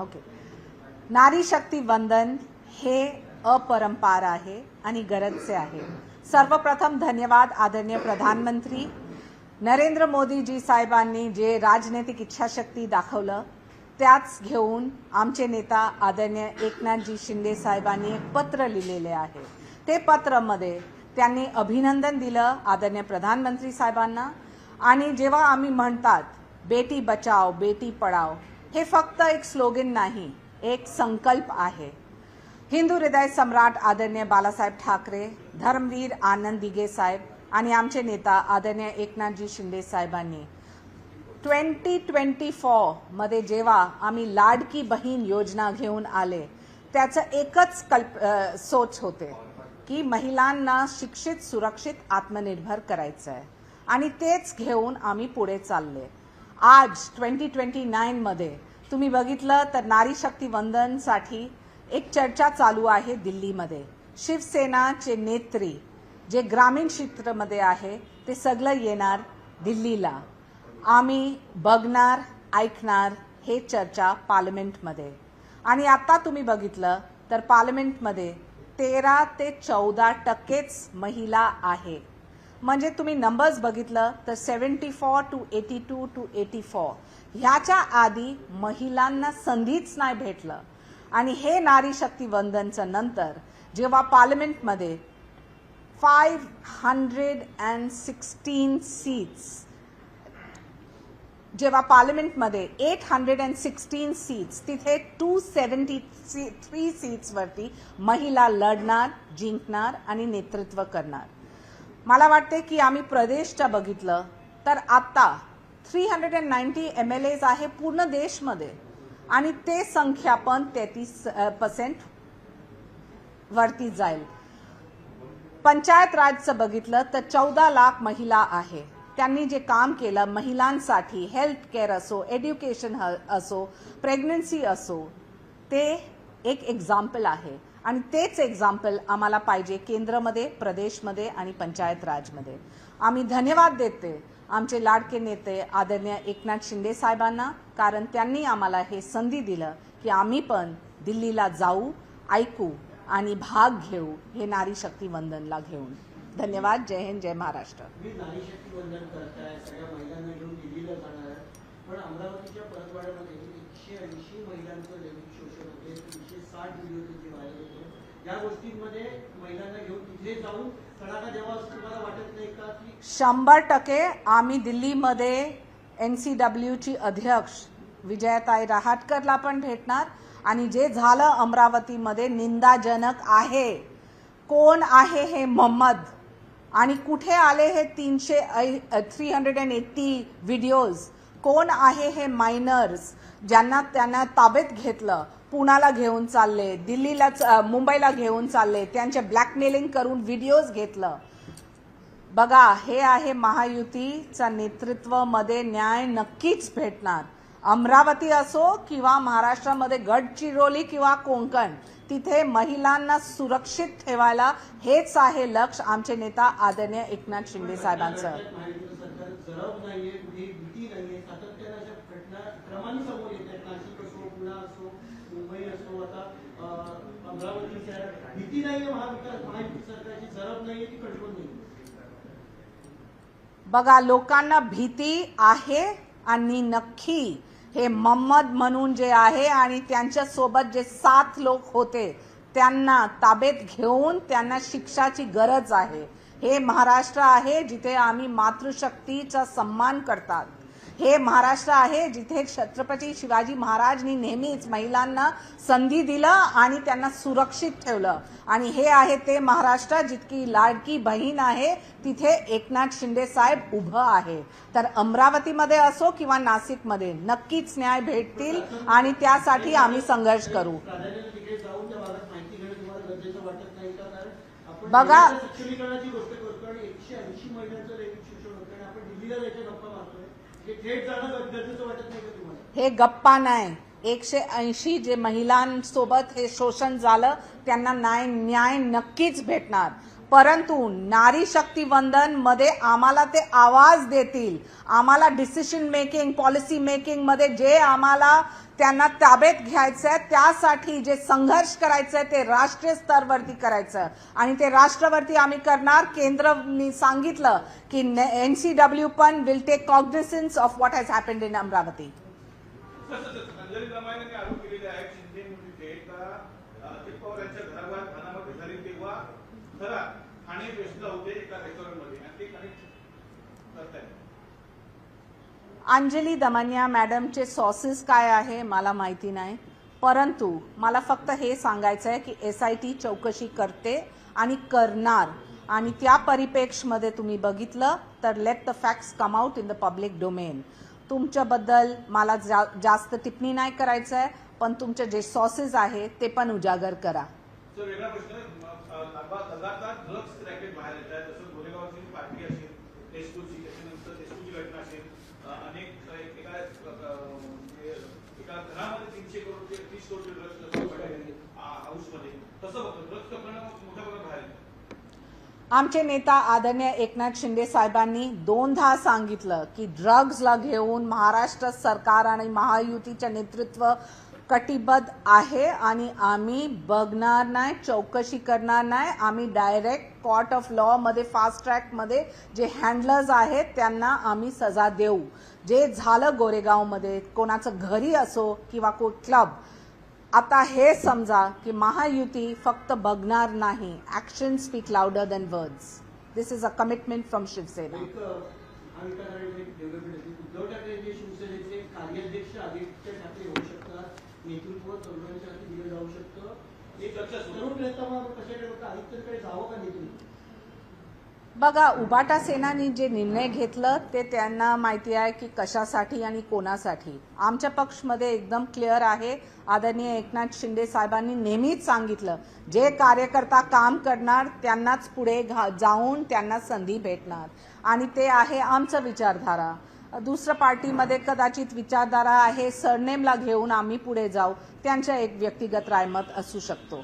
Okay. नारी शक्ती वंदन हे अपरंपार आहे आणि गरजचे आहे. सर्वप्रथम धन्यवाद आदरणीय प्रधानमंत्री नरेंद्र मोदीजी साहेबांनी जे राजनैतिक इच्छाशक्ती दाखवलं त्याच घेऊन आमचे नेता आदरणीय एकनाथजी शिंदे साहेबांनी एक पत्र लिहिलेले आहे. ते पत्रामध्ये त्यांनी अभिनंदन दिलं आदरणीय प्रधानमंत्री साहेबांना. आणि जेव्हा आम्ही म्हणतात बेटी बचाओ बेटी पढाओ हे फक्त एक स्लोगन नाही, एक संकल्प आहे. हिंदू हृदय सम्राट आदरणीय बाळासाहेब ठाकरे, धर्मवीर आनंद दिघे साहेब आणि आमचे नेता आदरणीय एकनाथजी शिंदे साहेबांनी 2024 मध्ये जेव्हा आम्ही लाडकी बहीण योजना घेऊन आले त्याचं एकच सोच होते की महिलांना शिक्षित सुरक्षित आत्मनिर्भर करायचं आहे आणि तेच घेऊन आम्ही पुढे चालले. आज 2029 मध्ये तुम्ही बघितलं तर नारी शक्ती वंदनसाठी एक चर्चा चालू आहे दिल्लीमध्ये. शिवसेनाचे नेत्री जे ग्रामीण क्षेत्रामध्ये आहे ते सगळं येणार दिल्लीला. आम्ही बघणार ऐकणार हे चर्चा पार्लमेंटमध्ये. आणि आता तुम्ही बघितलं तर पार्लमेंटमध्ये 13 ते 14% महिला आहे. म्हणजे तुम्ही नंबर्स बघितलं तर 74 to 82 to 84 ह्याच्या आधी महिलांना संधीच नाही भेटलं. आणि हे नारी शक्ती वंदनचं नंतर जेव्हा पार्लमेंटमध्ये 516 सीट्स जेव्हा पार्लमेंटमध्ये 816 सीट्स तिथे 273 सीट्सवरती महिला लढणार, जिंकणार आणि नेतृत्व करणार. मला वाटते की आम्ही प्रदेशचं बघितलं तर आता 390 MLAs आहे पूर्ण देशमध्ये आणि ते संख्या पण 33% वरती जाईल. पंचायत राजचं बघितलं तर 14 लाख महिला आहे. त्यांनी जे काम केलं महिलांसाठी, हेल्थ केअर असो, एज्युकेशन असो, प्रेग्नन्सी असो, ते एक एक्झाम्पल आहे. आणि तेच एक्झाम्पल आम्हाला पाहिजे केंद्रामध्ये, प्रदेशमध्ये आणि पंचायत राजमध्ये. आम्ही धन्यवाद देते आमचे लाडके नेते आदरणीय एकनाथ शिंदे साहेबांना, कारण त्यांनी आम्हाला हे संधी दिलं की आम्ही पण दिल्लीला जाऊ, ऐकू आणि भाग घेऊ हे नारी शक्ती वंदनला घेऊन. धन्यवाद. जय हिंद, जय महाराष्ट्र. नारी शक्ती वंदन करताय, सगळ्या महिलांना घेऊन दिल्लीला जाणार, पण अमरावतीच्या परतवाड्यामध्ये 180 महिलांचं लैंगिक शोषण होते, 360 व्हिडिओ तिथे व्हायरल होते. या गोष्टींमध्ये महिलांना घेऊन तिथे जाऊन तडाखा द्यावा असं तुम्हाला वाटत नाही का? की 100% आम्ही दिल्लीमध्ये NCWची अध्यक्ष विजयाताई रहाटकरला पण भेटणार. आणि जे झालं अमरावतीमध्ये निंदाजनक आहे. कोण आहे हे मोहम्मद आणि कुठे आले हे 380 व्हिडिओज? कोण आहे हे मायनर्स ज्यांना त्यांना ताब्यात घेतलं, पुण्याला घेऊन चालले, दिल्लीला मुंबईला घेऊन चालले, त्यांचे ब्लॅकमेलिंग करून व्हिडिओज घेतलं. बघा, हे आहे महायुतीचा नेतृत्वामध्ये न्याय नक्कीच भेटणार. अमरावती असो किंवा महाराष्ट्रामध्ये गडचिरोली किंवा कोकण, तिथे महिलांना सुरक्षित ठेवायला हेच आहे लक्ष आमचे नेता आदरणीय एकनाथ शिंदे साहेबांचं. बघा, लोकांना भीती आहे आणि नक्की हे मोहम्मद म्हणून जे आहे आणि त्यांच्या सोबत जे 7 लोक होते त्यांना ताब्यात घेऊन त्यांना शिक्षाची गरज आहे. हे महाराष्ट्र आहे जिथे आम्ही मातृशक्तीचा सन्मान करतात. हे महाराष्ट्र आहे जिथे छत्रपती शिवाजी महाराजांनी नेहमीच महिलांना संधी दिलं आणि त्यांना सुरक्षित ठेवलं. आणि हे आहे ते महाराष्ट्र जितकी लाडकी बहीण आहे तिथे एकनाथ शिंदे साहेब उभं आहे. तर अमरावतीमध्ये असो किंवा नाशिकमध्ये नक्कीच न्याय भेटतील आणि त्यासाठी आम्ही संघर्ष करू. बघा, हे गप्पा नाही. 180 जे महिलांसोबत हे शोषण झालं त्यांना न्याय नक्कीच भेटणार. परंतु नारी शक्ती वंदन मध्ये आम्हाला ते आवाज देतील, आम्हाला डिसिजन मेकिंग, पॉलिसी मेकिंग मध्ये जे आम्हाला त्यांना ताब्यात घ्यायचं आहे त्यासाठी जे संघर्ष करायचं आहे ते राष्ट्रीय स्तरावरती करायचं आणि ते राष्ट्रावरती आम्ही करणार. केंद्रनी सांगितलं की NCW पण will take cognizance of what has happened in Amravati. Anjali Damane आरोप केलेले आहेत शिंदे मुलीचे का अजित पवार यांच्या घराबाहेर खानामध्ये झाली तेव्हा खरा ठाणे वेस्टला होते एका रेस्टॉरंटमध्ये आणि ते कनेक्ट करतायत. अंजली दमनिया मॅडमचे सॉसेस काय आहे मला माहिती नाही, परंतु मला फक्त हे सांगायचं आहे की SIT चौकशी करते आणि करणार आणि त्या परिप्रेक्ष्यामध्ये तुम्ही बघितलं तर let the facts come out in the public domain. तुमच्याबद्दल मला जास्त टिप्पणी नाही करायचं आहे, पण तुमचे जे सॉसेस आहे ते पण उजागर करा. सर वेगळा प्रश्न लगातार ड्रग्स रॅकेट बाहेर येत आहे. जसं गोरेगावची पार्टी असेल, टेस्टूची त्याच्यानंतर टेस्टूची घटना असेल, अनेक एका घरामध्ये 300 करोडचे 30 करोडचे ड्रग्स हाऊसमध्ये तसं होतं. ड्रग्स प्रकरण मोठ्या प्रमाणात बाहेर येतं. आमचे नेता आदरणीय एकनाथ शिंदे साहेबांनी 2दा सांगितलं की ड्रग्जला घेऊन महाराष्ट्र सरकार आणि महायुतीचे नेतृत्व कटिबद्ध आहे आणि आम्ही बघणार नाही, चौकशी करणार नाही. आम्ही डायरेक्ट कोर्ट ऑफ लॉ मध्ये फास्ट ट्रॅक मध्ये जे हँडलर्स आहेत त्यांना आम्ही सजा देऊ. जे झालं गोरेगावमध्ये कोणाचं घरी असो किंवा कोण क्लब, आता हे समजा की महायुती फक्त बघणार नाही. Action speak louder than words. This is a commitment from Shiv Sena. Uddhav Thackeray जे शिवसेनेचे कार्याध्यक्ष आदित्य ठाकरे होऊ शकतात, नेतृत्व तरुणांसाठी दिलं जाऊ शकतं. एक तरुण नेता कशाकडे होतं, आदित्यकडे जावं का नेतृत्व? बघा, उबाटा सेनानी जे निर्णय घेतलं ते त्यांना माहिती आहे की कशासाठी आणि कोणासाठी. आमच्या पक्षमध्ये एकदम क्लिअर आहे. आदरणीय एकनाथ शिंदे साहेबांनी नेहमीच सांगितलं जे कार्यकर्ता काम करणार त्यांनाच पुढे जाऊन त्यांना संधी भेटणार आणि ते आहे आमचं विचारधारा. दुसऱ्या पार्टीमध्ये कदाचित विचारधारा आहे सरनेमला घेऊन आम्ही पुढे जाऊ, त्यांचं एक व्यक्तिगत रायमत असू शकतो.